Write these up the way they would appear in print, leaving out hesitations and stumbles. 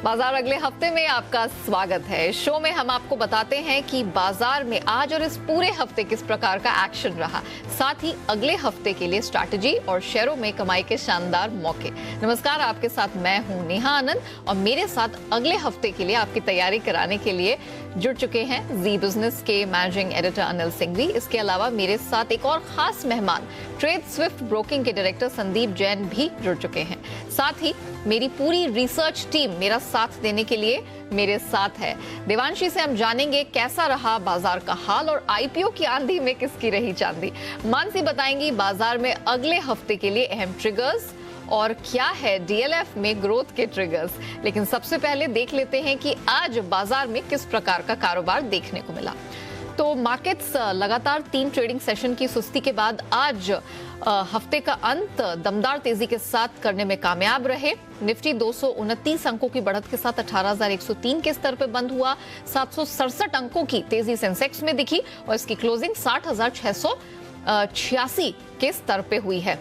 बाजार अगले हफ्ते में आपका स्वागत है। शो में हम आपको बताते हैं कि बाजार में आज और इस पूरे हफ्ते किस प्रकार का एक्शन रहा, साथ ही अगले हफ्ते के लिए स्ट्रैटेजी और शेयरों में कमाई के शानदार मौके। नमस्कार, आपके साथ मैं हूं नेहा आनंद और मेरे साथ अगले हफ्ते के लिए आपकी तैयारी कराने के लिए जुड़ चुके हैं जी बिजनेस के मैनेजिंग एडिटर अनिल सिंघवी। इसके अलावा मेरे साथ एक और खास मेहमान ट्रेड स्विफ्ट ब्रोकिंग के डायरेक्टर संदीप जैन भी जुड़ चुके हैं। साथ ही मेरी पूरी रिसर्च टीम मेरा साथ देने के लिए मेरे साथ है। देवांशी से हम जानेंगे कैसा रहा बाजार का हाल और आईपीओ की आंधी में किसकी रही चांदी। मानसी बताएंगी बाजार में अगले हफ्ते के लिए अहम ट्रिगर्स और क्या है डीएलएफ में ग्रोथ के ट्रिगर्स। लेकिन सबसे पहले देख लेते हैं कि आज बाजार में किस प्रकार का कारोबार देखने को मिला। तो मार्केट्स लगातार 3 ट्रेडिंग सेशन की सुस्ती के बाद आज हफ्ते का अंत दमदार तेजी के साथ करने में कामयाब रहे। निफ्टी 229 अंकों की बढ़त के साथ 18,103 के स्तर पर बंद हुआ। 767 अंकों की तेजी सेंसेक्स में दिखी और इसकी क्लोजिंग 60,686 के स्तर पे हुई है।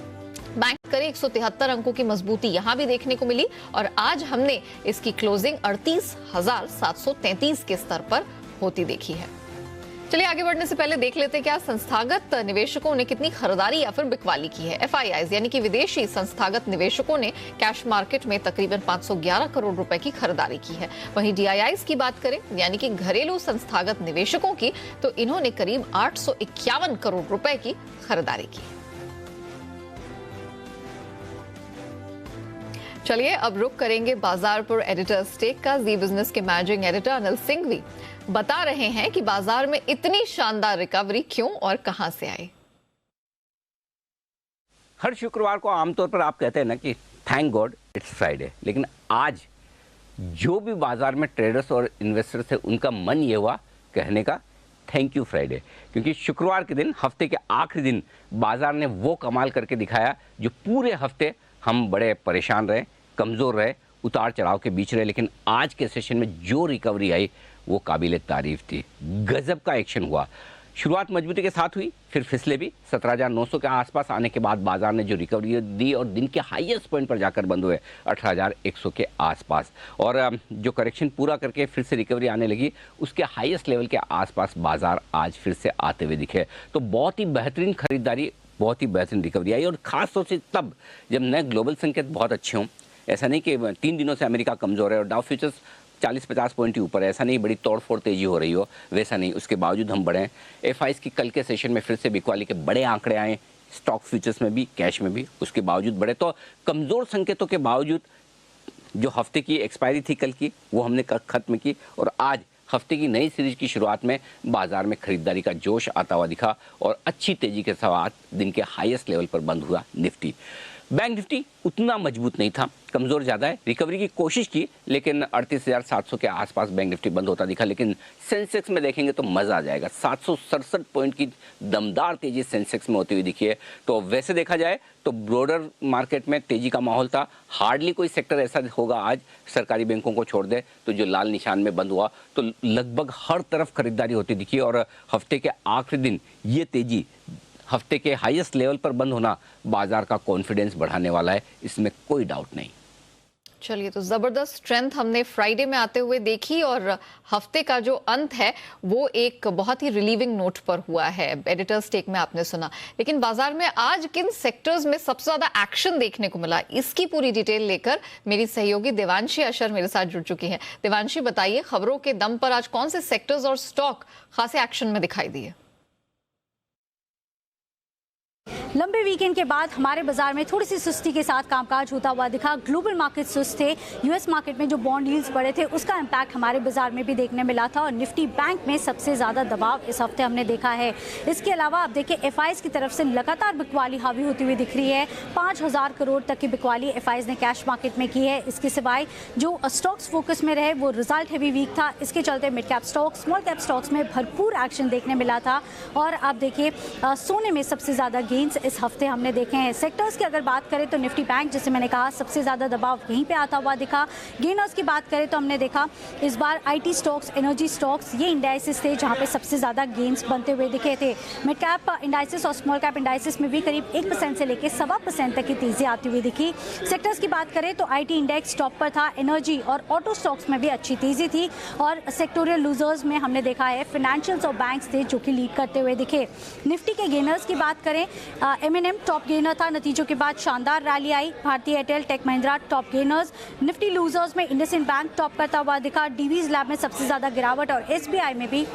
बैंक करे 173 अंकों की मजबूती यहां भी देखने को मिली और आज हमने इसकी क्लोजिंग 38,733 के स्तर पर होती देखी है। चलिए आगे बढ़ने से पहले देख लेते हैं क्या संस्थागत निवेशकों ने कितनी खरीदारी या फिर बिकवाली की है। एफआईआईज यानी कि विदेशी संस्थागत निवेशकों ने कैश मार्केट में तकरीबन 511 करोड़ रुपए की खरीदारी की है। वहीं डीआईआईज की बात करें यानी कि घरेलू संस्थागत निवेशकों की, तो इन्होंने करीब 851 करोड़ रुपए की खरीदारी की। चलिए अब रुक करेंगे बाजार पर एडिटर स्टेक का। जी बिजनेस के मैनेजिंग एडिटर अनिल सिंघवी बता रहे हैं कि बाजार में इतनी शानदार रिकवरी क्यों और कहां से आई। हर शुक्रवार को आमतौर पर आप कहते हैं ना कि थैंक गॉड इट्स फ्राइडे, लेकिन आज जो भी बाजार में ट्रेडर्स और इन्वेस्टर्स है उनका मन ये हुआ कहने का थैंक यू फ्राइडे, क्योंकि शुक्रवार के दिन हफ्ते के आखिरी दिन बाजार ने वो कमाल करके दिखाया जो पूरे हफ्ते हम बड़े परेशान रहे, कमज़ोर रहे, उतार चढ़ाव के बीच रहे, लेकिन आज के सेशन में जो रिकवरी आई वो काबिले तारीफ थी। गजब का एक्शन हुआ। शुरुआत मजबूती के साथ हुई, फिर फिसले भी 17,900 के आसपास आने के बाद बाजार ने जो रिकवरी दी और दिन के हाईएस्ट पॉइंट पर जाकर बंद हुए 18,100 के आसपास, और जो करेक्शन पूरा करके फिर से रिकवरी आने लगी उसके हाईएस्ट लेवल के आसपास बाजार आज फिर से आते हुए दिखे। तो बहुत ही बेहतरीन खरीदारी, बहुत ही बेहतरीन रिकवरी आई, और खास तौर से तब जब नए ग्लोबल संकेत बहुत अच्छे हों। ऐसा नहीं कि 3 दिनों से अमेरिका कमज़ोर है और डाउ फ्यूचर्स 40-50 पॉइंट ही ऊपर है, ऐसा नहीं बड़ी तोड़फोड़ तेजी हो रही हो, वैसा नहीं, उसके बावजूद हम बढ़े। एफआईज की कल के सेशन में फिर से बिकवाली के बड़े आंकड़े आए, स्टॉक फ्यूचर्स में भी, कैश में भी, उसके बावजूद बढ़े। तो कमज़ोर संकेतों के बावजूद जो हफ्ते की एक्सपायरी थी कल की वो हमने ख़त्म की, और आज हफ्ते की नई सीरीज की शुरुआत में बाजार में खरीदारी का जोश आता हुआ दिखा और अच्छी तेजी के साथ दिन के हाईएस्ट लेवल पर बंद हुआ निफ्टी। बैंक निफ्टी उतना मजबूत नहीं था, कमज़ोर ज़्यादा है, रिकवरी की कोशिश की, लेकिन 38,700 के आसपास बैंक निफ्टी बंद होता दिखा। लेकिन सेंसेक्स में देखेंगे तो मज़ा आ जाएगा, 767 पॉइंट की दमदार तेज़ी सेंसेक्स में होती हुई दिखी है। तो वैसे देखा जाए तो ब्रॉडर मार्केट में तेज़ी का माहौल था। हार्डली कोई सेक्टर ऐसा होगा आज, सरकारी बैंकों को छोड़ दे तो जो लाल निशान में बंद हुआ, तो लगभग हर तरफ खरीदारी होती दिखी। और हफ्ते के आखिरी दिन ये तेज़ी, हफ्ते के हाईएस्ट लेवल पर बंद होना बाजार का कॉन्फिडेंस बढ़ाने वाला है, इसमें कोई डाउट नहीं। चलिए, तो जबरदस्त स्ट्रेंथ हमने फ्राइडे में आते हुए देखी और हफ्ते का जो अंत है वो एक बहुत ही रिलीविंग नोट पर हुआ है। एडिटर्स टेक में आपने सुना, लेकिन बाजार में आज किन सेक्टर्स में सबसे ज्यादा एक्शन देखने को मिला, इसकी पूरी डिटेल लेकर मेरी सहयोगी देवांशी अशर मेरे साथ जुड़ चुकी हैं। देवांशी, बताइए खबरों के दम पर आज कौन से सेक्टर्स और स्टॉक खासे एक्शन में दिखाई दिए। लंबे वीकेंड के बाद हमारे बाजार में थोड़ी सी सुस्ती के साथ कामकाज होता हुआ दिखा। ग्लोबल मार्केट सुस्त थे, यूएस मार्केट में जो बॉन्ड यील्ड्स बढ़े थे उसका इम्पैक्ट हमारे बाजार में भी देखने मिला था और निफ्टी बैंक में सबसे ज़्यादा दबाव इस हफ्ते हमने देखा है। इसके अलावा आप देखिए एफआईज की तरफ से लगातार बिकवाली हावी होती हुई दिख रही है। 5,000 करोड़ तक की बिकवाली एफआईज ने कैश मार्केट में की है। इसके सिवाय जो स्टॉक्स फोकस में रहे वो रिजल्ट हैवी वीक था, इसके चलते mid cap stocks, small cap stocks में भरपूर एक्शन देखने मिला था। और आप देखिए सोने में सबसे ज़्यादा गेंस इस हफ्ते हमने देखे हैं। सेक्टर्स की अगर बात करें तो निफ्टी बैंक, जैसे मैंने कहा, सबसे ज़्यादा दबाव यहीं पे आता हुआ दिखा। गेनर्स की बात करें तो हमने देखा इस बार IT स्टॉक्स, एनर्जी स्टॉक्स, ये इंडाइसिस थे जहाँ पे सबसे ज़्यादा गेंस बनते हुए दिखे थे। मिड कैप इंडाइसिस और स्मॉल कैप इंडाइसिस में भी करीब 1% से लेकर 1.25% तक की तेज़ी आती हुई दिखी। सेक्टर्स की बात करें तो IT इंडेक्स टॉप पर था, एनर्जी और ऑटो स्टॉक्स में भी अच्छी तेज़ी थी, और सेक्टोरियल लूजर्स में हमने देखा है फाइनेंशियल्स और बैंक्स थे जो कि लीड करते हुए दिखे। निफ्टी के गेनर्स की बात करें, M&M टॉप गेनर था, नतीजों के बाद शानदार रैली आई। Bharti Airtel, Tech Mahindra top gainers. Nifty losers में इंडसइंड बैंक टॉप करता हुआ दिखा, डीवीज लैब में सबसे ज़्यादा गिरावट और SBI में भी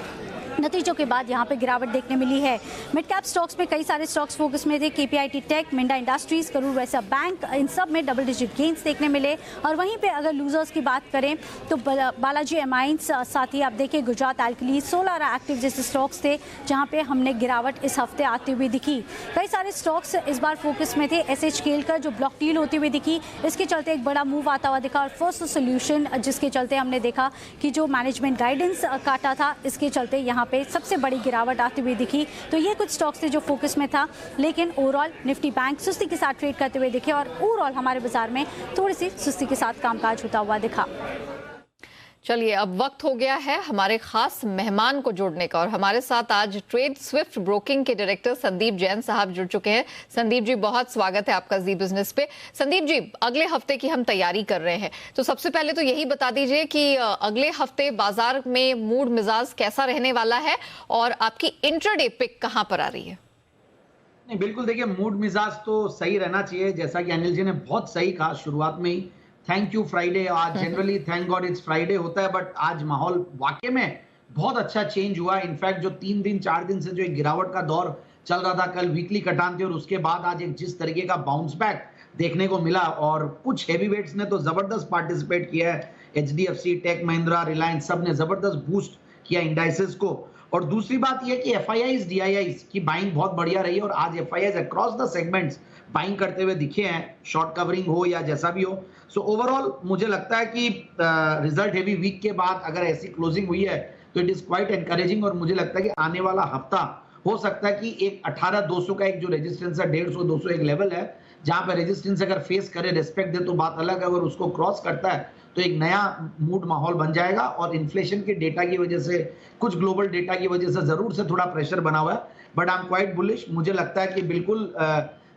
नतीजों के बाद यहाँ पे गिरावट देखने मिली है। मिड कैप स्टॉक्स में कई सारे स्टॉक्स फोकस में थे, KPIT Tech, Minda Industries, Karur Vysya Bank, इन सब में डबल डिजिट गेन्स देखने मिले। और वहीं पे अगर लूजर्स की बात करें तो बालाजी एमाइंस, साथ ही आप देखिए गुजरात एल्कली, सोलारा एक्टिव जैसे स्टॉक्स थे जहाँ पे हमने गिरावट इस हफ्ते आती हुई दिखी। कई सारे स्टॉक्स इस बार फोकस में थे। SH केलकर जो ब्लॉक डील होती हुई दिखी, इसके चलते एक बड़ा मूव आता हुआ दिखा, और फर्स्ट सोल्यूशन जिसके चलते हमने देखा कि जो मैनेजमेंट गाइडेंस काटा था, इसके चलते यहाँ पे सबसे बड़ी गिरावट आती हुई दिखी। तो ये कुछ स्टॉक्स थे जो फोकस में था, लेकिन ओवरऑल निफ्टी बैंक सुस्ती के साथ ट्रेड करते हुए दिखे, और ओवरऑल हमारे बाजार में थोड़ी सी सुस्ती के साथ कामकाज होता हुआ दिखा। चलिए, अब वक्त हो गया है हमारे खास मेहमान को जोड़ने का, और हमारे साथ आज ट्रेड स्विफ्ट ब्रोकिंग के डायरेक्टर संदीप जैन साहब जुड़ चुके हैं। संदीप जी, बहुत स्वागत है आपका जी बिजनेस पे। संदीप जी, अगले हफ्ते की हम तैयारी कर रहे हैं, तो सबसे पहले तो यही बता दीजिए कि अगले हफ्ते बाजार में मूड मिजाज कैसा रहने वाला है, और आपकी इंट्राडे पिक कहां पर आ रही है? नहीं, बिल्कुल देखिए, मूड मिजाज तो सही रहना चाहिए, जैसा कि अनिल जी ने बहुत सही कहा शुरुआत में ही। थैंक यू फ्राइडे, आज generally thank God it's Friday होता है, बट आज माहौल वाकई में बहुत अच्छा चेंज हुआ। इनफैक्ट जो 3 दिन 4 दिन से जो एक गिरावट का दौर चल रहा था, कल वीकली कटान थे, और उसके बाद आज एक जिस तरीके का बाउंस बैक देखने को मिला, और कुछ हैवीवेट्स ने तो जबरदस्त पार्टिसिपेट किया है। HDFC, टेक महिंद्रा, रिलायंस, सब ने जबरदस्त बूस्ट किया इंडाइसेस को। और दूसरी बात यह कि FIIs, DIIs की बाइंग बहुत बढ़िया रही है, और आज FIIs across the segments buying करते हुए दिखे हैं, शॉर्ट कवरिंग हो या जैसा भी हो। सो ओवरऑल मुझे लगता है कि रिजल्ट हेवी वीक के बाद अगर ऐसी क्लोजिंग हुई है तो इट इज क्वाइट एनकरेजिंग, और मुझे लगता है कि आने वाला हफ्ता हो सकता है कि एक 18,200 का एक जो रेजिस्टेंस है, 150-200 एक लेवल है जहां पर रेजिस्टेंस अगर फेस करे, रिस्पेक्ट दे तो बात अलग है, अगर उसको क्रॉस करता है तो एक नया मूड माहौल बन जाएगा। और इन्फ्लेशन के डेटा की वजह से, कुछ ग्लोबल डेटा की वजह से जरूर से थोड़ा प्रेशर बना हुआ है, but I am quite bullish. मुझे लगता है कि बिल्कुल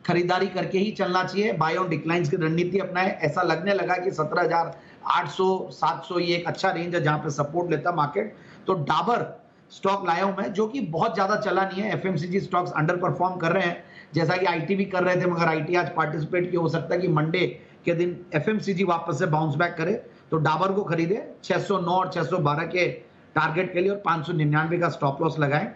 खरीदारी करके ही चलना चाहिए, बाय ऑन डिक्लाइंस की रणनीति अपनाए। ऐसा लगने लगा कि 17,800-700 ये एक अच्छा रेंज है जहां पे सपोर्ट लेता मार्केट। तो डाबर स्टॉक लाया हूं मैं, जो कि बहुत ज्यादा चला नहीं है। FMCG स्टॉक्स अंडर परफॉर्म कर रहे हैं, जैसा कि IT भी कर रहे थे, मगर IT आज पार्टिसिपेट किया। हो सकता है कि मंडे के दिन FMCG वापस से बाउंस बैक करे, तो डाबर को खरीदे 609 और 612 के टारगेट के लिए, और 599 का स्टॉप लॉस लगाएं।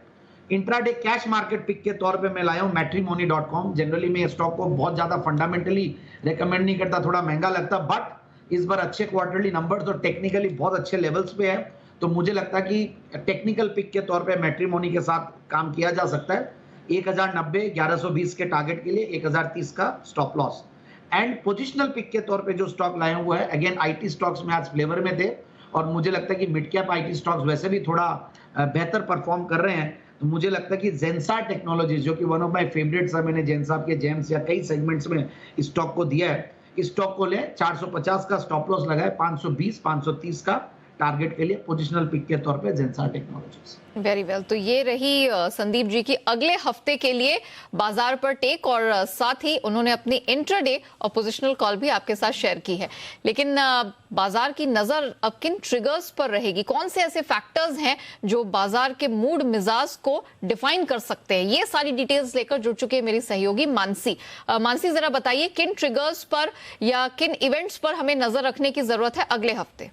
इंट्राडे कैश मार्केट पिक के तौर पे मैं लाया हूं matrimony.com। जनरली मैं स्टॉक को बहुत ज्यादा फंडामेंटली रेकमेंड नहीं करता, थोड़ा महंगा लगता, बट इस बार अच्छे क्वार्टरली नंबर्स और टेक्निकली बहुत अच्छे लेवल्स पे है, तो मुझे लगता है कि टेक्निकल पिक के तौर पे मैट्रिमोनी के साथ काम किया जा सकता है। 1090, 1120 के टारगेट के लिए 1030 का stop loss. And positional pick के तौर पे जो स्टॉक लाया हुआ है, अगेन IT स्टॉक्स में आज फ्लेवर में थे, और मुझे लगता है कि मिड कैप IT स्टॉक्स वैसे भी थोड़ा बेहतर परफॉर्म कर रहे हैं। तो मुझे लगता है कि जेंसार टेक्नोलॉजीज, जो कि वन ऑफ माय फेवरेट्स है, मैंने जेंसार के जेम्स या कई सेगमेंट्स में इस स्टॉक को दिया है, इस स्टॉक को ले 450 का स्टॉप लॉस लगाए, 520, 530 का टारगेट के लिए पोजिशनल पिक के तौर पे जेंसार टेक्नोलॉजीज। वेरी वेल, तो ये रही संदीप जी की अगले हफ्ते के लिए बाजार पर टेक, और साथ ही उन्होंने अपनी इंट्राडे और पोजिशनल कॉल भी आपके साथ शेयर की है। लेकिन बाजार की नजर अब किन ट्रिगर्स पर रहेगी? कौन से ऐसे फैक्टर्स हैं जो बाजार के मूड मिजाज को डिफाइन कर सकते हैं? ये सारी डिटेल्स लेकर जुड़ चुके हैं मेरी सहयोगी मानसी। मानसी, जरा बताइए किन ट्रिगर्स पर या किन इवेंट्स पर हमें नजर रखने की जरूरत है अगले हफ्ते?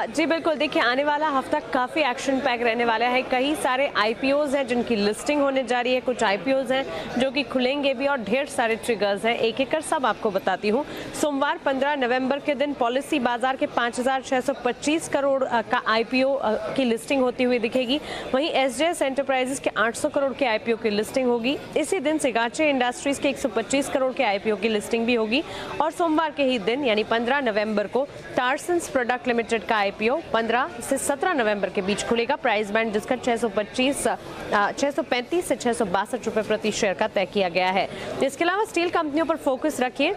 जी बिल्कुल, देखिए आने वाला हफ्ता काफ़ी एक्शन पैक रहने वाला है। कई सारे IPOs हैं जिनकी लिस्टिंग होने जा रही है, कुछ IPOs हैं जो कि खुलेंगे भी, और ढेर सारे ट्रिगर्स हैं। एक एक कर सब आपको बताती हूँ। सोमवार 15 नवंबर के दिन पॉलिसी बाजार के 5,625 करोड़ का IPO की लिस्टिंग होती हुई दिखेगी। वहीं SJS एंटरप्राइजेस के 800 करोड़ के IPO की लिस्टिंग होगी। इसी दिन सिगाचे इंडस्ट्रीज के 125 करोड़ के IPO की लिस्टिंग भी होगी। और सोमवार के ही दिन यानी 15 नवंबर को टार्सन्स प्रोडक्ट लिमिटेड का आईपीओ 15 से 17 नवंबर के बीच खुलेगा। प्राइस बैंड जिसका 635 से 662 रुपए प्रति शेयर का तय किया गया है। इसके अलावा स्टील कंपनियों पर फोकस रखिए।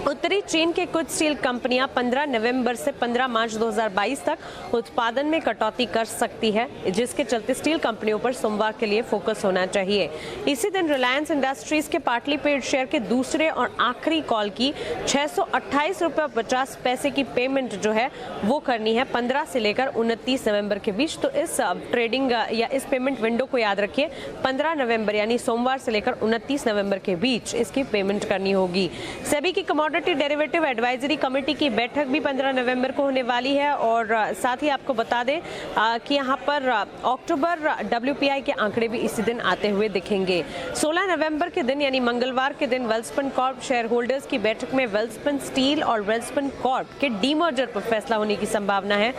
उत्तरी चीन के कुछ स्टील कंपनियां 15 नवंबर से 15 मार्च 2022 तक उत्पादन में कटौती कर सकती है, जिसके चलते स्टील कंपनियों पर सोमवार के लिए फोकस होना चाहिए। इसी दिन रिलायंस इंडस्ट्रीज के पार्टली पेड शेयर के दूसरे और आखिरी कॉल की 628 रुपये 50 पैसे की पेमेंट जो है वो करनी है 15 से लेकर 29 नवंबर के बीच। तो इस ट्रेडिंग या इस पेमेंट विंडो को याद रखिए, 15 नवंबर यानी सोमवार से लेकर 29 नवंबर के बीच इसकी पेमेंट करनी होगी। सेबी की कमोडिटी डेरिवेटिव एडवाइजरी कमेटी की बैठक भी 15 नवंबर को होने वाली है। और साथ ही आपको बता दें कि यहाँ पर अक्टूबर WPI के आंकड़े भी इसी दिन आते हुए दिखेंगे। 16 नवंबर के दिन यानी मंगलवार के दिन वेल्सपन कॉर्प शेयर होल्डर्स की बैठक में वेल्सपन स्टील और वेल्सपन कॉर्प के डीमर्जर पर फैसला होने की संभावना है।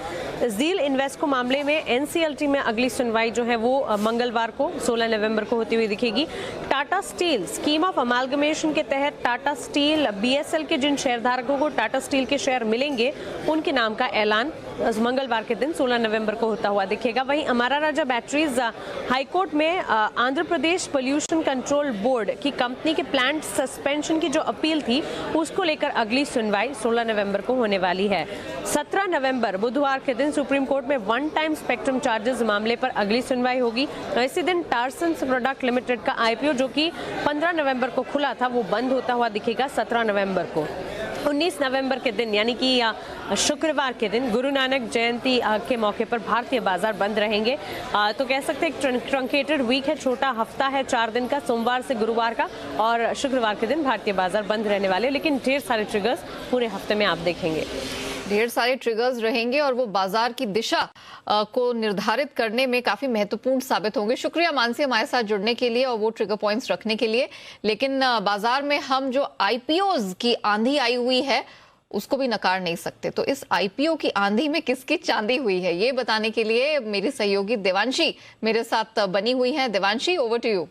ज़ील इन्वेस्टको मामले में NCLT में अगली सुनवाई जो है वो मंगलवार को 16 नवंबर को होती हुई दिखेगी। Tata steel scheme of amalgamation के तहत टाटा स्टील BSL के जिन शेयरधारकों को टाटा स्टील के शेयर मिलेंगे उनके नाम का ऐलान मंगलवार के दिन 16 नवंबर को होता हुआ दिखेगा। वहीं अमारा राजा बैटरीज हाईकोर्ट में Andhra Pradesh pollution control board की कंपनी के प्लांट सस्पेंशन की जो अपील थी उसको लेकर अगली सुनवाई 16 नवंबर को होने वाली है। 17 नवंबर बुधवार के दिन सुप्रीम कोर्ट में वन टाइम स्पेक्ट्रम चार्जेस मामले पर अगली सुनवाई होगी। तो इसी दिन टार्सन्स प्रोडक्ट लिमिटेड का IPO जो कि 15 नवंबर को खुला था वो बंद होता हुआ दिखेगा 17 नवंबर को। 19 नवंबर के दिन यानी कि शुक्रवार के दिन गुरु नानक जयंती के मौके पर भारतीय बाजार बंद रहेंगे। तो कह सकते हैं एक ट्रंकेटेड वीक है, छोटा हफ्ता है 4 दिन का, सोमवार से गुरुवार का, और शुक्रवार के दिन भारतीय बाजार बंद रहने वाले। लेकिन ढेर सारे ट्रिगर्स पूरे हफ्ते में आप देखेंगे। ढेर सारे ट्रिगर्स रहेंगे और वो बाजार की दिशा को निर्धारित करने में काफी महत्वपूर्ण साबित होंगे। शुक्रिया मानसी हमारे साथ जुड़ने के लिए और वो ट्रिगर पॉइंट्स रखने के लिए। लेकिन बाजार में हम जो IPOs की आंधी आई हुई है उसको भी नकार नहीं सकते। तो इस IPO की आंधी में किसकी चांदी हुई है ये बताने के लिए मेरी सहयोगी देवांशी मेरे साथ बनी हुई है। Devanshi, over to you.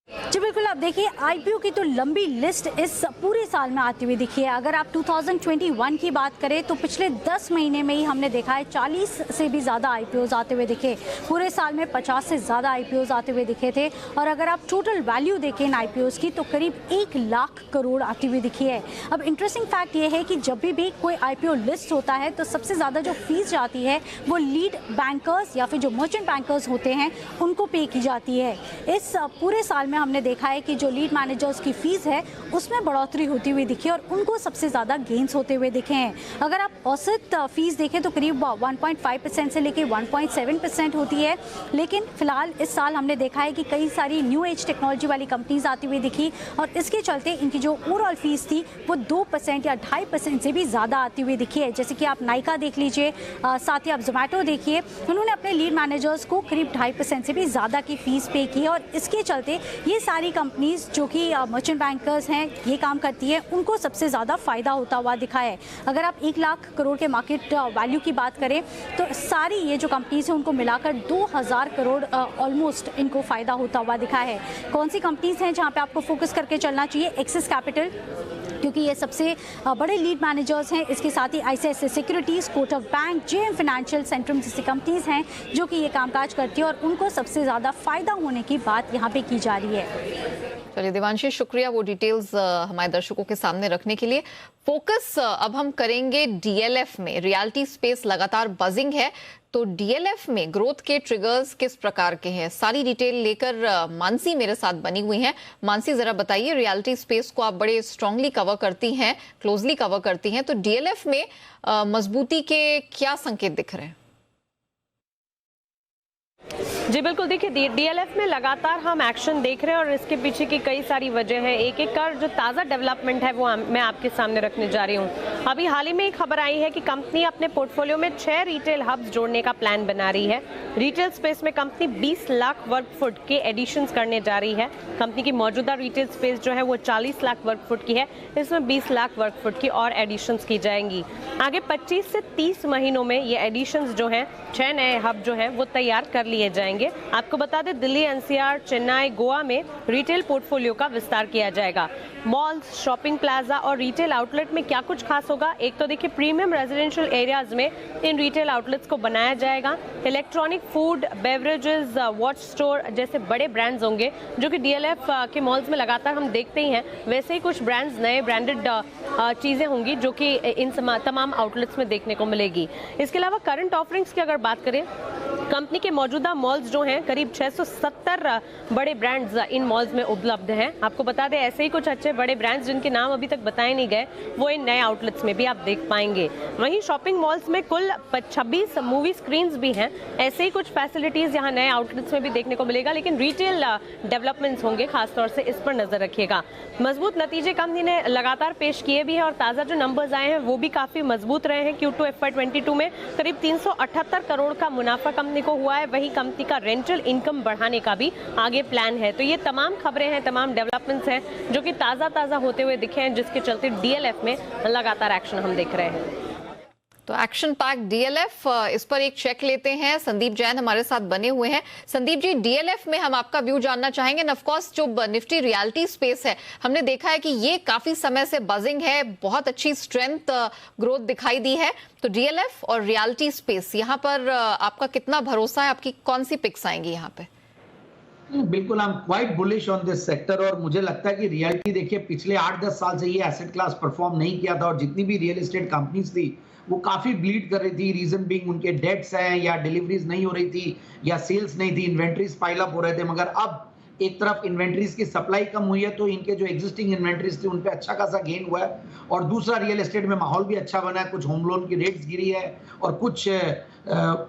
जी बिल्कुल, आप देखिए IPO की तो लंबी लिस्ट इस पूरे साल में आती हुई दिखी है। अगर आप 2021 की बात करें तो पिछले 10 महीने में ही हमने देखा है 40 से भी ज़्यादा IPOs आते हुए दिखे। पूरे साल में 50 से ज़्यादा IPOs आते हुए दिखे थे। और अगर आप टोटल वैल्यू देखें इन IPOs की तो करीब 1 लाख करोड़ आती हुई दिखी है। अब इंटरेस्टिंग फैक्ट ये है कि जब भी कोई IPO लिस्ट होता है तो सबसे ज़्यादा जो फीस जाती है वो लीड बैंकर्स या फिर जो मर्चेंट बैंकर्स होते हैं उनको पे की जाती है। इस पूरे साल में हमने देखा है कि जो लीड मैनेजर्स की फीस है उसमें बढ़ोतरी होती हुई दिखी और उनको सबसे ज़्यादा गेन्स होते हुए दिखे हैं। अगर आप औसत फीस देखें तो करीब 1.5% से लेकर 1.7% होती है। लेकिन फिलहाल इस साल हमने देखा है कि कई सारी न्यू एज टेक्नोलॉजी वाली कंपनीज आती हुई दिखी और इसके चलते इनकी जो ओवरऑल फीस थी वो 2% या 2.5% से भी ज़्यादा आती हुई दिखी है। जैसे कि आप नाइका देख लीजिए, साथ ही आप जोमेटो देखिए, उन्होंने अपने लीड मैनेजर्स को करीब 2.5% से भी ज़्यादा की फीस पे की और इसके चलते ये सारी कंपनीज जो कि मर्चेंट बैंकर्स हैं ये काम करती है उनको सबसे ज़्यादा फ़ायदा होता हुआ दिखा है। अगर आप 1 लाख करोड़ के मार्केट वैल्यू की बात करें तो सारी ये जो कंपनीज हैं उनको मिलाकर 2000 करोड़ ऑलमोस्ट इनको फ़ायदा होता हुआ दिखा है। कौन सी कंपनीज हैं जहाँ पे आपको फोकस करके चलना चाहिए? एक्सिस कैपिटल, क्योंकि ये सबसे बड़े लीड मैनेजर्स हैं। इसके साथ ही ICICI securities, Kotak bank, JM financial, Centrum जैसी कंपनीज हैं जो कि ये कामकाज करती है और उनको सबसे ज़्यादा फ़ायदा होने की बात यहाँ पे की जा रही है। चलिए देवांशी, शुक्रिया वो डिटेल्स हमारे दर्शकों के सामने रखने के लिए। फोकस अब हम करेंगे DLF में। रियलिटी स्पेस लगातार बजिंग है, तो DLF में ग्रोथ के ट्रिगर्स किस प्रकार के हैं, सारी डिटेल लेकर मानसी मेरे साथ बनी हुई हैं। मानसी, जरा बताइए, रियलिटी स्पेस को आप बड़े स्ट्रांगली कवर करती हैं, क्लोजली कवर करती हैं, तो DLF में मजबूती के क्या संकेत दिख रहे हैं? जी बिल्कुल, देखिए DLF में लगातार हम एक्शन देख रहे हैं और इसके पीछे की कई सारी वजह है। एक एक कर जो ताज़ा डेवलपमेंट है वो मैं आपके सामने रखने जा रही हूँ। अभी हाल ही में एक खबर आई है कि कंपनी अपने पोर्टफोलियो में 6 रिटेल हब्स जोड़ने का प्लान बना रही है। रिटेल स्पेस में कंपनी 20 लाख वर्ग फुट के एडिशंस करने जा रही है। कंपनी की मौजूदा रिटेल स्पेस जो है वो 40 लाख वर्ग फुट की है, इसमें 20 लाख वर्ग फुट की और एडिशंस की जाएंगी। आगे 25 से 30 महीनों में ये एडिशंस जो हैं, 6 नए हब जो हैं वो तैयार कर लिए जाएंगे। आपको बता दें, दिल्ली, NCR, चेन्नई, गोवा में रिटेल पोर्टफोलियो का विस्तार किया जाएगा। मॉल्स, शॉपिंग प्लाजा और रिटेल आउटलेट में क्या कुछ खास फोकस होगा। एक तो देखिए प्रीमियम रेजिडेंशियल एरियाज में इन रिटेल आउटलेट्स को बनाया जाएगा। Electronic, food, beverages, watch store जैसे बड़े ब्रांड्स होंगे जो कि डीएलएफ के मॉल्स में लगातार हम देखते ही हैं। वैसे ही कुछ ब्रांड्स, नए ब्रांडेड चीज़ें होंगी जो कि इन तमाम आउटलेट्स में देखने को मिलेगी। इसके अलावा करंट ऑफरिंग्स की अगर बात करें, कंपनी के मौजूदा मॉल्स जो हैं करीब 670 बड़े ब्रांड्स इन मॉल्स में उपलब्ध हैं। आपको बता दें ऐसे ही कुछ अच्छे बड़े ब्रांड्स जिनके नाम अभी तक बताए नहीं गए वो इन नए आउटलेट्स में भी आप देख पाएंगे। वहीं शॉपिंग मॉल्स में कुल 26 मूवी स्क्रीन्स भी हैं। ऐसे ही कुछ फैसिलिटीज यहाँ नए आउटलेट्स में भी देखने को मिलेगा, लेकिन रिटेल डेवलपमेंट्स होंगे, खासतौर से इस पर नजर रखिएगा। मजबूत नतीजे कंपनी ने लगातार पेश किए भी है और ताज़ा जो नंबर्स आए हैं वो भी काफ़ी मजबूत रहे हैं। Q2 FY22 में करीब 378 करोड़ का मुनाफा कंपनी को हुआ है। वहीं कंपनी का रेंटल इनकम बढ़ाने का भी आगे प्लान है। तो ये तमाम खबरें हैं, तमाम डेवलपमेंट्स हैं जो कि ताज़ा होते हुए दिखे हैं, जिसके चलते डीएलएफ में लगातार एक्शन हम देख रहे हैं। तो एक्शन पैक डीएलएफ, इस पर एक चेक लेते हैं। संदीप जैन हमारे साथ बने हुए हैं। संदीप जी, डीएलएफ में हम आपका व्यू जानना चाहेंगे। ऑफ कोर्स जो निफ्टी रियलिटी स्पेस है, हमने देखा है कि ये काफी समय से बजिंग है, बहुत अच्छी स्ट्रेंथ ग्रोथ दिखाई दी है। तो डीएलएफ और रियलिटी स्पेस, यहाँ पर आपका कितना भरोसा है? आपकी कौन सी पिक्स आएंगी यहाँ पे? बिल्कुल, I am quite bullish on this sector. और मुझे लगता है कि रियलिटी, देखिए पिछले 8-10 साल से ये एसेट क्लास परफॉर्म नहीं किया था और जितनी भी रियल एस्टेट कंपनीज थी वो काफी ब्लीड कर रही थी। रीजन बीइंग उनके डेट्स हैं, या डिलीवरीज नहीं हो रही थी, या सेल्स नहीं थी, इन्वेंट्रीज पाइल अप हो रहे थे। मगर अब एक तरफ इन्वेंट्रीज की सप्लाई कम हुई है तो इनके जो एग्जिस्टिंग इन्वेंट्रीज थी उन पे अच्छा खासा गेन हुआ है। और दूसरा, रियल एस्टेट में माहौल भी अच्छा बना है। कुछ होम लोन की रेट्स गिरी है और कुछ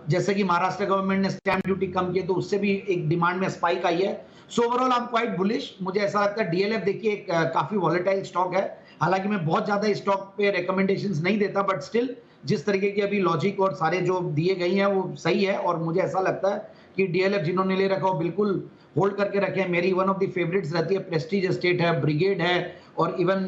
जैसे कि महाराष्ट्र गवर्नमेंट ने स्टैंप ड्यूटी कम की तो उससे भी एक डिमांड में स्पाइक आई है। So overall I am quite bullish. मुझे ऐसा लगता है डीएलएफ देखिए काफी वॉलेटाइल स्टॉक है। हालांकि मैं बहुत ज्यादा इस स्टॉक पे रिकमेंडेशंस नहीं देता, बट स्टिल जिस तरीके की अभी लॉजिक और सारे जो दिए गई हैं वो सही है। और मुझे ऐसा लगता है कि डीएलएफ जिन्होंने ले रखा हो बिल्कुल होल्ड करके रखे हैं। मेरी वन ऑफ द फेवरेट्स रहती है, प्रेस्टीज एस्टेट है, ब्रिगेड है, और इवन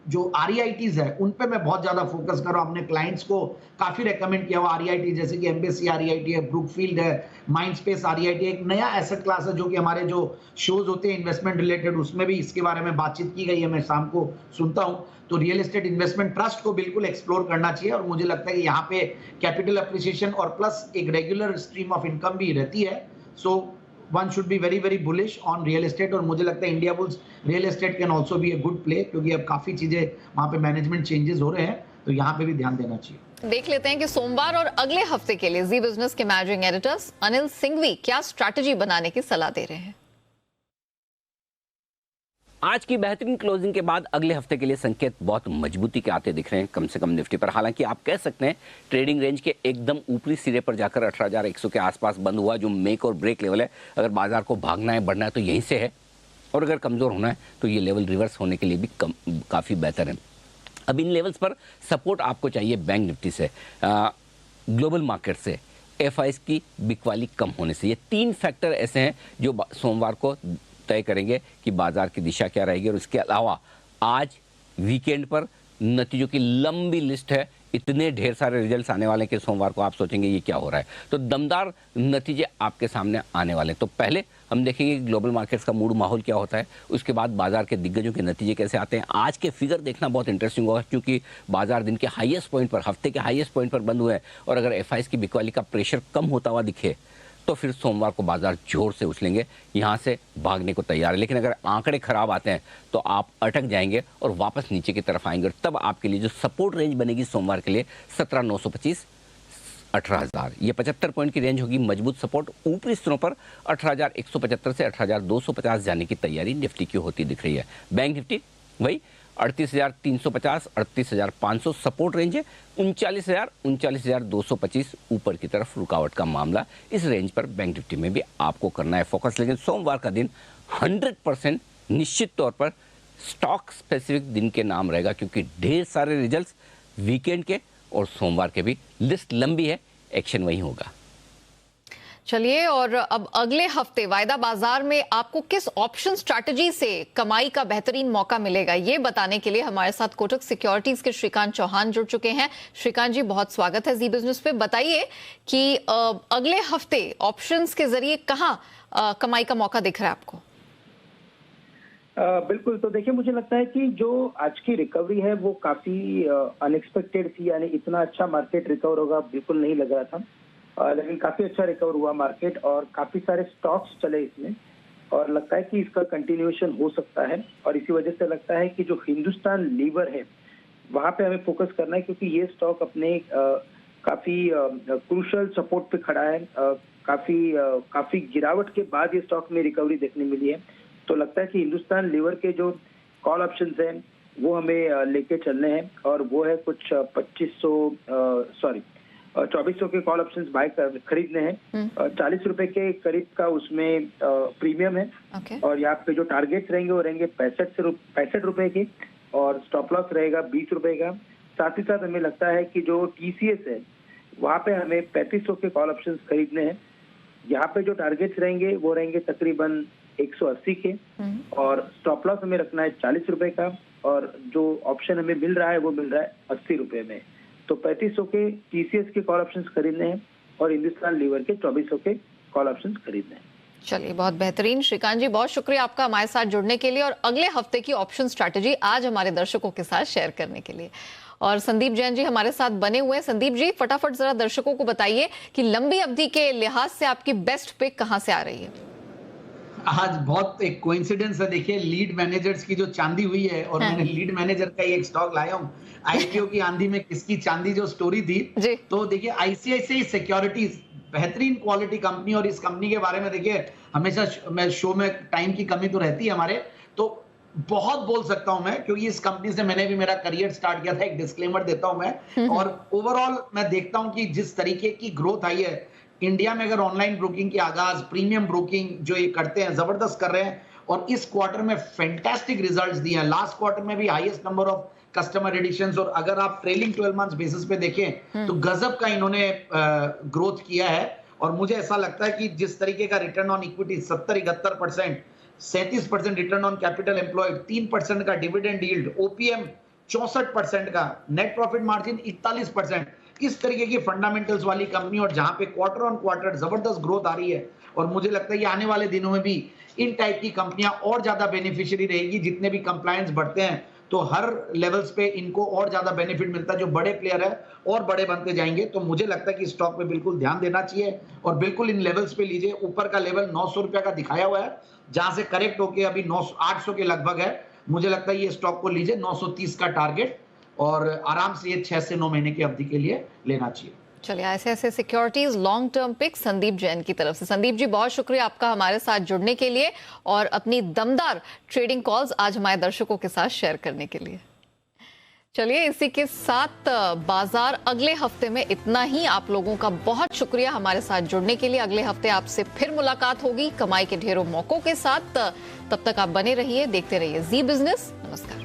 जो आरईआईटीज है उन पे मैं बहुत ज्यादा फोकस कर रहा हूँ। अपने क्लाइंट्स को काफी रेकमेंड किया हुआ आरईआईटी, जैसे कि एम्बेसी आरईआईटी है, ब्रुकफील्ड है, माइंडस्पेस आरईआईटी। एक नया एसेट क्लास है जो कि हमारे जो शोज होते हैं इन्वेस्टमेंट रिलेटेड उसमें भी इसके बारे में बातचीत की गई है, मैं शाम को सुनता हूँ। तो रियल एस्टेट इन्वेस्टमेंट ट्रस्ट को बिल्कुल एक्सप्लोर करना चाहिए। और मुझे लगता है कि यहाँ पे कैपिटल अप्रिसिएशन और प्लस एक रेगुलर स्ट्रीम ऑफ इनकम भी रहती है। सो one should be very bullish on real estate। और मुझे लगता है India bulls real estate can also be a good play, क्योंकि अब काफी चीजें वहां पे मैनेजमेंट चेंजेस हो रहे हैं, तो यहाँ पे भी ध्यान देना चाहिए। देख लेते हैं कि सोमवार और अगले हफ्ते के लिए जी बिजनेस के मैनेजिंग एडिटर्स अनिल सिंघवी क्या स्ट्रैटेजी बनाने की सलाह दे रहे हैं। आज की बेहतरीन क्लोजिंग के बाद अगले हफ्ते के लिए संकेत बहुत मजबूती के आते दिख रहे हैं, कम से कम निफ्टी पर। हालांकि आप कह सकते हैं ट्रेडिंग रेंज के एकदम ऊपरी सिरे पर जाकर 18,100 के आसपास बंद हुआ, जो मेक और ब्रेक लेवल है। अगर बाजार को भागना है, बढ़ना है तो यहीं से है, और अगर कमजोर होना है तो ये लेवल रिवर्स होने के लिए भी काफी बेहतर है। अब इन लेवल्स पर सपोर्ट आपको चाहिए बैंक निफ्टी से, ग्लोबल मार्केट से, एफआईएस की बिकवाली कम होने से। ये 3 फैक्टर ऐसे हैं जो सोमवार को तय करेंगे कि बाजार की दिशा क्या रहेगी। और इसके अलावा आज वीकेंड पर नतीजों की लंबी लिस्ट है, इतने ढेर सारे रिजल्ट्स आने वाले हैं कि सोमवार को आप सोचेंगे ये क्या हो रहा है। तो दमदार नतीजे आपके सामने आने वाले हैं। तो पहले हम देखेंगे ग्लोबल मार्केट्स का मूड माहौल क्या होता है, उसके बाद बाजार के दिग्गजों के नतीजे कैसे आते हैं। आज के फिगर देखना बहुत इंटरेस्टिंग होगा, क्योंकि बाजार दिन के हाईएस्ट पॉइंट पर, हफ्ते के हाईएस्ट पॉइंट पर बंद हुए हैं। और अगर एफआईएस की बिकवाली का प्रेशर कम होता हुआ दिखे तो फिर सोमवार को बाजार जोर से उछलेंगे, यहाँ से भागने को तैयार है। लेकिन अगर आंकड़े खराब आते हैं तो आप अटक जाएंगे और वापस नीचे की तरफ आएंगे। और तब आपके लिए जो सपोर्ट रेंज बनेगी सोमवार के लिए 17,925 18,000, ये 75 पॉइंट की रेंज होगी मजबूत सपोर्ट। ऊपरी स्तरों पर 18,175 से 18,250 जाने की तैयारी निफ्टी की होती दिख रही है। बैंक निफ्टी वही 38,350 38,500 सपोर्ट रेंज है, 39,000 39,225 ऊपर की तरफ रुकावट का मामला। इस रेंज पर बैंक निफ्टी में भी आपको करना है फोकस। लेकिन सोमवार का दिन 100% निश्चित तौर पर स्टॉक स्पेसिफिक दिन के नाम रहेगा, क्योंकि ढेर सारे रिजल्ट्स वीकेंड के और सोमवार के भी, लिस्ट लंबी है, एक्शन वही होगा। चलिए, और अब अगले हफ्ते वायदा बाजार में आपको किस ऑप्शन स्ट्रैटेजी से कमाई का बेहतरीन मौका मिलेगा, ये बताने के लिए हमारे साथ कोटक सिक्योरिटीज के श्रीकांत चौहान जुड़ चुके हैं। श्रीकांत जी, बहुत स्वागत है जी बिजनेस पे। बताइए कि अगले हफ्ते ऑप्शंस के जरिए कहां कमाई का मौका दिख रहा है आपको? बिल्कुल। तो देखिए, मुझे लगता है कि जो आज की रिकवरी है वो काफी अनएक्सपेक्टेड थी, यानी इतना अच्छा मार्केट रिकवर होगा बिल्कुल नहीं लग रहा था, लेकिन काफी अच्छा रिकवर हुआ मार्केट और काफी सारे स्टॉक्स चले इसमें, और लगता है कि इसका कंटिन्यूएशन हो सकता है। और इसी वजह से लगता है कि जो हिंदुस्तान लीवर है वहां पे हमें फोकस करना है, क्योंकि ये स्टॉक अपने काफी क्रूशियल सपोर्ट पे खड़ा है। काफी गिरावट के बाद ये स्टॉक में रिकवरी देखने मिली है। तो लगता है कि हिंदुस्तान लीवर के जो कॉल ऑप्शंस हैं वो हमें लेके चलने हैं, और वो है कुछ 2400 के कॉल ऑप्शंस बाय खरीदने हैं। 40 रुपए के करीब का उसमें प्रीमियम है। और यहाँ पे जो टारगेट्स रहेंगे वो रहेंगे 65 रुपए के, और स्टॉप लॉस रहेगा 20 रुपए का। साथ ही साथ हमें लगता है कि जो TCS है वहाँ पे हमें 3500 के कॉल ऑप्शंस खरीदने हैं। यहाँ पे जो टारगेट्स रहेंगे वो रहेंगे तकरीबन 180 के, और स्टॉप लॉस हमें रखना है 40 रुपए का, और जो ऑप्शन हमें मिल रहा है वो मिल रहा है 80 रुपए में। तो 3500 के TCS के कॉल ऑप्शंस खरीदने हैं, और हिंदुस्तान लीवर के 2400 के कॉल ऑप्शंस खरीदने हैं। चलिए, बहुत बेहतरीन श्रीकांत जी, बहुत शुक्रिया आपका हमारे साथ जुड़ने के लिए और अगले हफ्ते की ऑप्शन स्ट्रैटेजी आज हमारे दर्शकों के साथ शेयर करने के लिए। और संदीप जैन जी हमारे साथ बने हुए हैं। संदीप जी, फटाफट जरा दर्शकों को बताइए कि लंबी अवधि के लिहाज से आपकी बेस्ट पिक कहां से आ रही है? आज बहुत एक कोइंसिडेंस है। देखिए, लीड मैनेजर्स की जो चांदी हुई है, और मैंने लीड मैनेजर का ही एक स्टॉक लाया हूँ। आईपीओ की आंधी में किसकी चांदी जो स्टोरी थी, तो देखिए आईसीआईसीआई सिक्योरिटीज बेहतरीन क्वालिटी कंपनी, और इस कंपनी के बारे में देखिए हमेशा मैं शो में टाइम की कमी तो रहती है हमारे, तो बहुत बोल सकता हूं मैं, क्योंकि इस कंपनी से मैंने भी मेरा करियर स्टार्ट किया था। एक डिस्क्लेमर देता हूं मैं। और ओवरऑल मैं देखता हूं कि जिस तरीके की ग्रोथ आई है इंडिया में, अगर ऑनलाइन ब्रोकिंग की आगाज, प्रीमियम ब्रोकिंग जो ये करते हैं जबरदस्त कर रहे हैं, और इस क्वार्टर में फैंटास्टिक रिजल्ट्स दिए हैं। लास्ट क्वार्टर में भी highest number of customer additions, और अगर आप ट्रेलिंग 12 मंथ्स बेसिस पे देखें तो गजब का इन्होंने ग्रोथ किया है। और मुझे ऐसा लगता है कि जिस तरीके का return on equity 70-71%, 37% return on capital employed, 3% का डिविडेंड यील्ड, ओपीएम 64% का, नेट प्रॉफिट मार्जिन 41%, इस तरीके की फंडामेंटल्स वाली कंपनी, और जहां पे क्वार्टर ऑन क्वार्टर जबरदस्त ग्रोथ आ रही है। और मुझे लगता है कि आने वाले दिनों में भी इन टाइप की कंपनियां और ज्यादा बेनिफिशियरी रहेगी। जितने भी कंप्लायंस बढ़ते हैं तो हर लेवल्स पे इनको और ज्यादा बेनिफिट मिलता है। जो बड़े प्लेयर है और बड़े बनते जाएंगे। तो मुझे लगता है कि स्टॉक पे बिल्कुल ध्यान देना चाहिए, और बिल्कुल इन लेवल्स पे लीजिए। ऊपर का लेवल 900 रुपया का दिखाया हुआ है, जहां से करेक्ट होके अभी 800 के लगभग है। मुझे लगता है ये स्टॉक को लीजिए, 930 का टारगेट, और आराम से ये 6 से 9 महीने की अवधि के लिए लेना चाहिए। चलिए, ऐसे securities long term pick Sandeep Jain की तरफ से। संदीप जी, बहुत शुक्रिया आपका हमारे साथ जुड़ने के लिए और अपनी दमदार ट्रेडिंग कॉल्स आज हमारे दर्शकों के साथ शेयर करने के लिए। चलिए, इसी के साथ बाजार अगले हफ्ते में इतना ही। आप लोगों का बहुत शुक्रिया हमारे साथ जुड़ने के लिए। अगले हफ्ते आपसे फिर मुलाकात होगी कमाई के ढेरों मौकों के साथ। तब तक आप बने रहिए, देखते रहिए जी बिजनेस। नमस्कार।